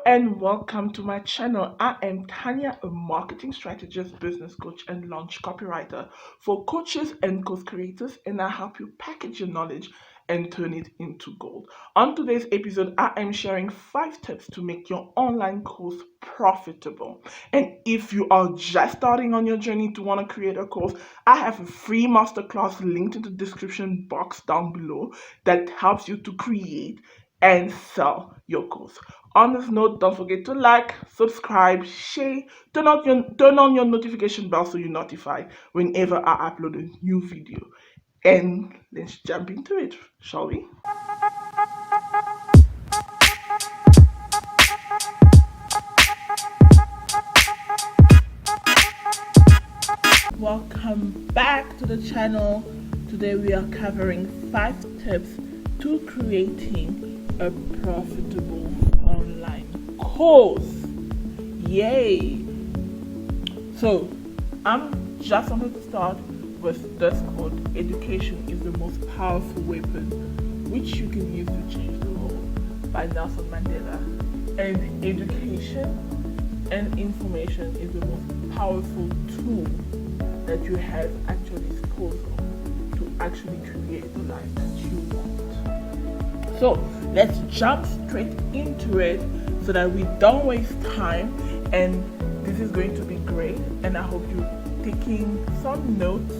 And welcome to my channel. I am Tanya, a marketing strategist, business coach, and launch copywriter for coaches and course creators, and I help you package your knowledge and turn it into gold. On today's episode, I am sharing 5 tips to make your online course profitable. And if you are just starting on your journey to want to create a course, I have a free masterclass linked in the description box down below that helps you to create and sell your course. On this note, don't forget to like, subscribe, share, turn on your notification bell so you're notified whenever I upload a new video. And let's jump into it, shall we? Welcome back to the channel. Today we are covering 5 tips to creating a profitable online course. Yay! So, I'm just wanted to start with this quote: education is the most powerful weapon which you can use to change the world, by Nelson Mandela. And education and information is the most powerful tool that you have at your disposal to actually create the life that you want. So let's jump straight into it so that we don't waste time, and this is going to be great, and I hope you're taking some notes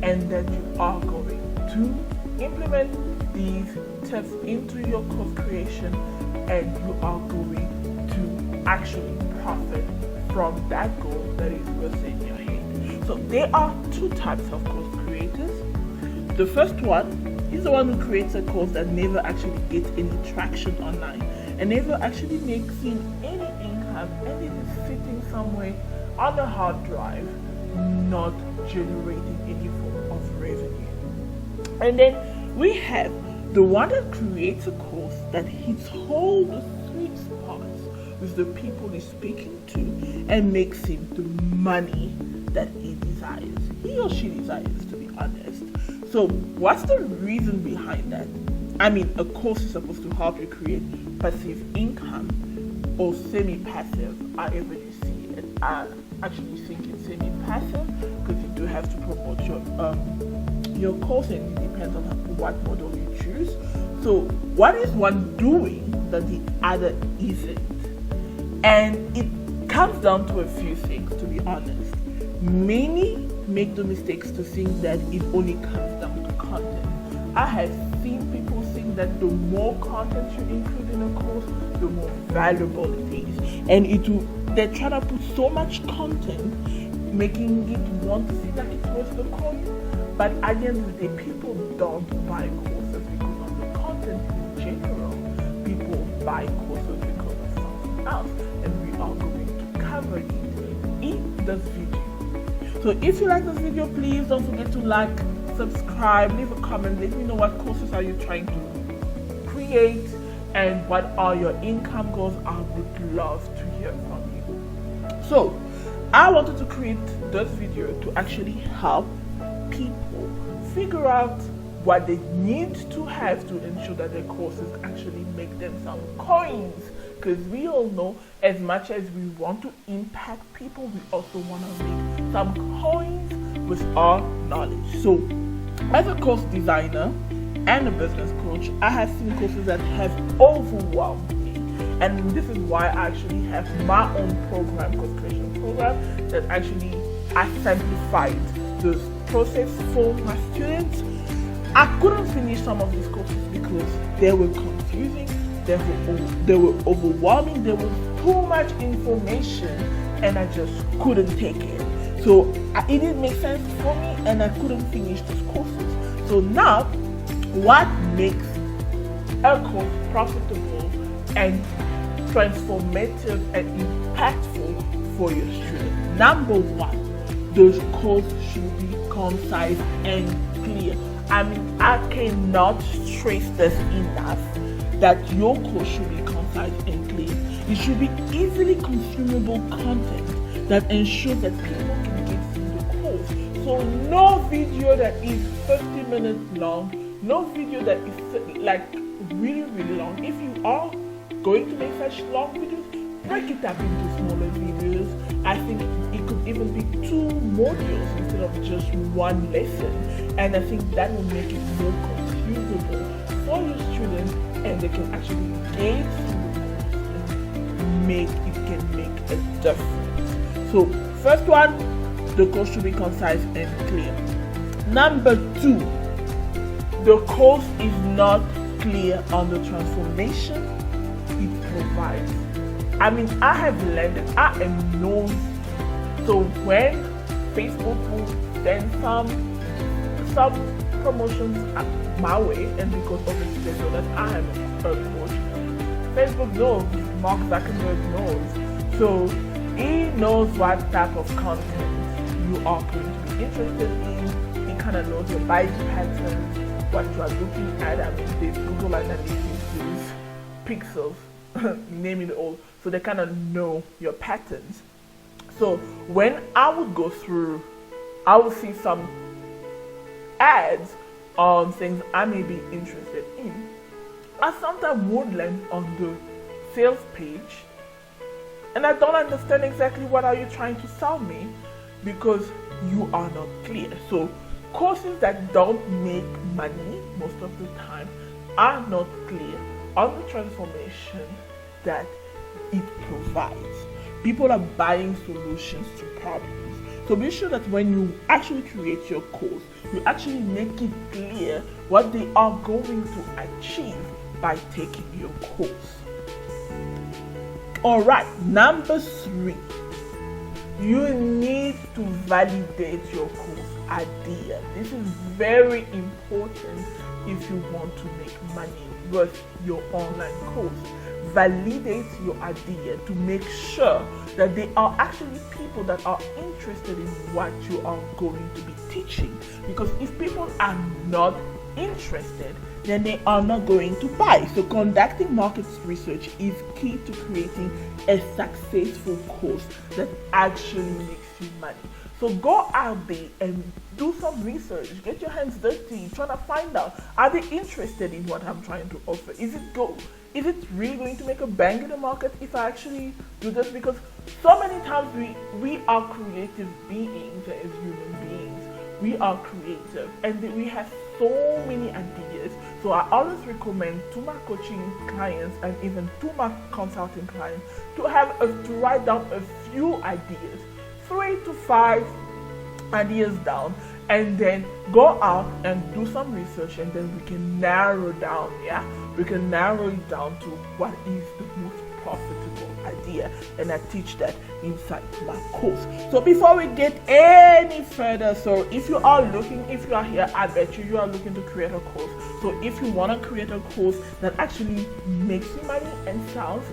and that you are going to implement these tips into your course creation, and you are going to actually profit from that goal that is within your head. So there are 2 types of course creators. The first one is the one who creates a course that never actually gets any traction online and never actually makes in any income, and it is sitting somewhere on a hard drive, not generating any form of revenue. And then we have the one that creates a course that hits all the sweet spots with the people he's speaking to and makes him the money that he desires. He or she desires, to be honest. So what's the reason behind that? I mean, a course is supposed to help you create passive income or semi-passive, however you see it. I actually think it's semi-passive because you do have to promote your course, and it depends on what model you choose. So what is one doing that the other isn't? And it comes down to a few things, to be honest. Many make the mistakes to think that it only comes down to content. I have seen people think that the more content you include in a course, the more valuable it is. And they're trying to put so much content, making it want to seem like it's worth the coin. But at the end of the day, people don't buy courses because of the content in general. People buy courses because of something else. And we are going to cover it in this video. So if you like this video, please don't forget to like, subscribe, leave a comment, let me know what courses are you trying to create and what are your income goals. I would love to hear from you. So I wanted to create this video to actually help people figure out what they need to have to ensure that their courses actually make them some coins. Because we all know, as much as we want to impact people, we also want to make some coins with our knowledge. So as a course designer and a business coach, I have seen courses that have overwhelmed me, and this is why I actually have my own program, course creation program, that actually I simplified the process for my students. I couldn't finish some of these courses because they were confusing, they were overwhelming, there was too much information, and I just couldn't take it. So it didn't make sense for me, and I couldn't finish these courses. So now, what makes a course profitable and transformative and impactful for your student? Number one, those courses should be concise and clear. I mean, I cannot stress this enough that your course should be concise and clear. It should be easily consumable content that ensures that people can get through the course. So no video that is 50 minutes long, no video that is like really long. If you are going to make such long videos, break it up into smaller videos. I think it could even be 2 modules instead of just one lesson, and I think that will make it more confusable for your students, and they can actually gain it can make a difference. So first one, the course should be concise and clear. Number 2, the course is not clear on the transformation it provides. I mean, I have learned it. I am known. So when Facebook will send some promotions my way, and because obviously they know that I am a coach, Facebook knows, Mark Zuckerberg knows. So he knows what type of content you are going to be interested in. He kind of knows your buying patterns, what you are looking at. I mean, there's Google Analytics, there's pixels, name it all. So they kind of know your patterns. So when I would go through, I would see some ads on things I may be interested in. I sometimes would land on the sales page, and I don't understand exactly what are you trying to sell me, because you are not clear. So courses that don't make money most of the time are not clear on the transformation that it provides. People are buying solutions to problems. So be sure that when you actually create your course, you actually make it clear what they are going to achieve by taking your course. Alright, number 3, you need to validate your course idea. This is very important if you want to make money with your online course. Validate your idea to make sure that there are actually people that are interested in what you are going to be teaching. Because if people are not interested, then they are not going to buy. So conducting market research is key to creating a successful course that actually makes you money. So go out there and do some research, get your hands dirty, trying to find out, are they interested in what I'm trying to offer? Is it really going to make a bang in the market if I actually do this? Because so many times we are creative beings as human beings. We are creative and we have so many ideas. So I always recommend to my coaching clients and even to my consulting clients to write down a few ideas, 3 to 5 ideas down, and then go out and do some research, and then we can narrow down, we can narrow it down to what is the most profitable idea, and I teach that inside my course. So before we get any further, so if you are here, I bet you are looking to create a course. So if you want to create a course that actually makes you money and sells,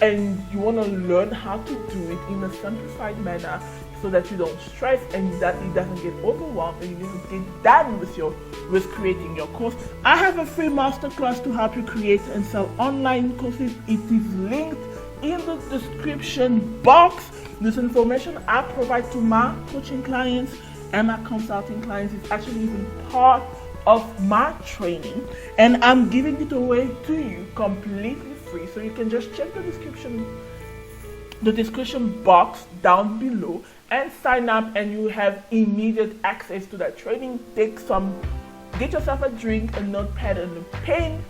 and you want to learn how to do it in a simplified manner so that you don't stress and that it doesn't get overwhelmed and you just get done with creating your course, I have a free masterclass to help you create and sell online courses. It is linked in the description box. This information I provide to my coaching clients and my consulting clients is actually even part of my training, and I'm giving it away to you completely free. So you can just check the description box down below and sign up, and you have immediate access to that training. Get yourself a drink, a notepad and a pen,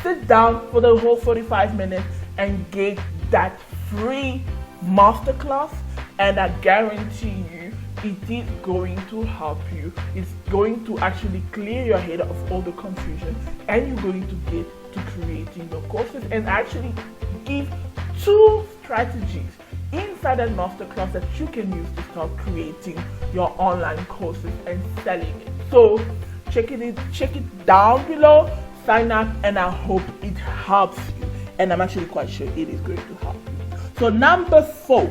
sit down for the whole 45 minutes and get that free masterclass, and I guarantee you it is going to help you. It's going to actually clear your head of all the confusion, and you're going to get to creating your courses, and actually give 2 strategies inside that masterclass that you can use to start creating your online courses and selling it. So check it down below, sign up, and I hope it helps you, and I'm actually quite sure it is going to help you. So number 4,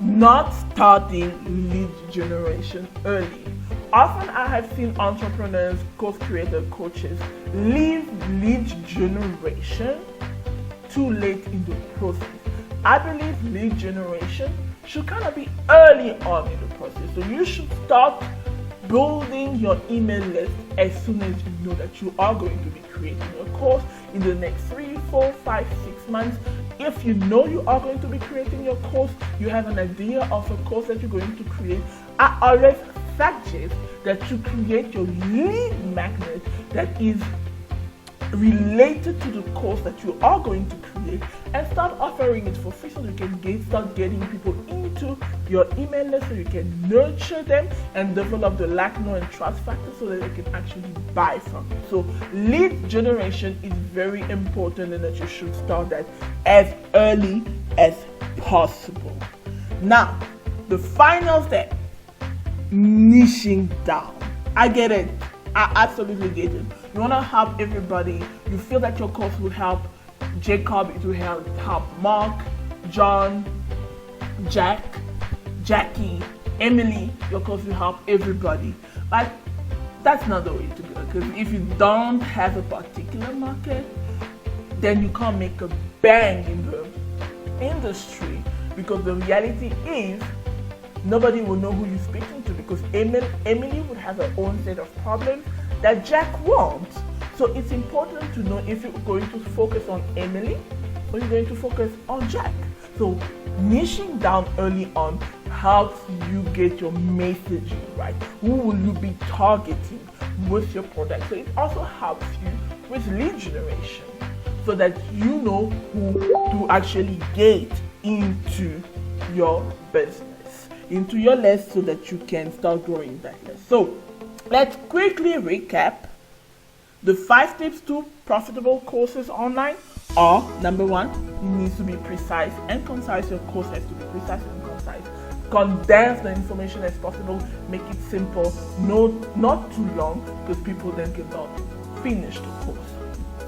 not starting lead generation early. Often I have seen entrepreneurs, course creators, coaches leave lead generation too late in the process. I believe lead generation should kind of be early on in the process. So you should start building your email list as soon as you know that you are going to be creating a course in the next 3, 4, 5, 6 months. If you know you are going to be creating your course, you have an idea of a course that you're going to create, I always suggest that you create your lead magnet that is related to the course that you are going to create, and start offering it for free so you can start getting people into your email list, so you can nurture them and develop the like, know, and trust factor so that they can actually buy from you. So lead generation is very important, and that you should start that as early as possible. Now, the final step, niching down. I get it. I absolutely get it. You want to help everybody. You feel that your course will help Jacob, it will help Mark, John, Jack, Jackie, Emily. Your course will help everybody. But that's not the way to go, because if you don't have a particular market, then you can't make a bang in the industry, because the reality is nobody will know who you're speaking to, because Emily would have her own set of problems that Jack won't. So it's important to know if you're going to focus on Emily or you're going to focus on Jack. So niching down early on helps you get your messaging right. Who will you be targeting with your product? So it also helps you with lead generation, so that you know who to actually get into your business, into your list, so that you can start growing that list. So let's quickly recap. The 5 tips to profitable courses online are: number 1, you need to be precise and concise. Your course has to be precise and concise. Condense the information as possible. Make it simple, not too long, because people then cannot finish the course.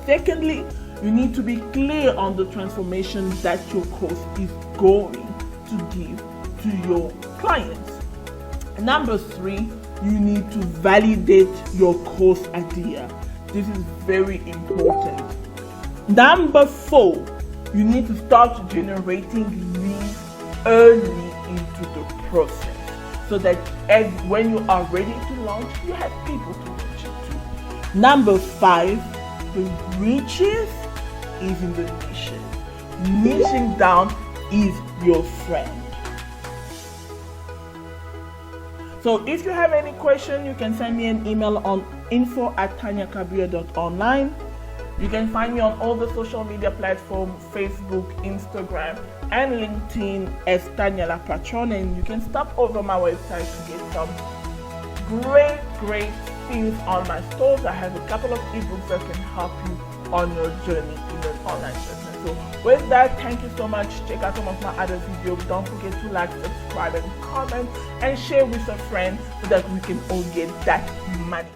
Secondly, you need to be clear on the transformation that your course is going to give to your clients. Number 3, you need to validate your course idea. This is very important. Number 4, you need to start generating leads early into the process, so that when you are ready to launch, you have people to reach it to. Number 5, the riches is in the niches. Niching down is your friend. So if you have any question, you can send me an email on info@tanyakabria.online. You can find me on all the social media platforms, Facebook, Instagram, and LinkedIn as Tanya La Patron. And you can stop over my website to get some great things on my stores. I have a couple of ebooks that can help you on your journey in an online business. So with that, thank you so much. Check out some of my other videos. Don't forget to like, subscribe, and comment, and share with a friend, so that we can all get that money.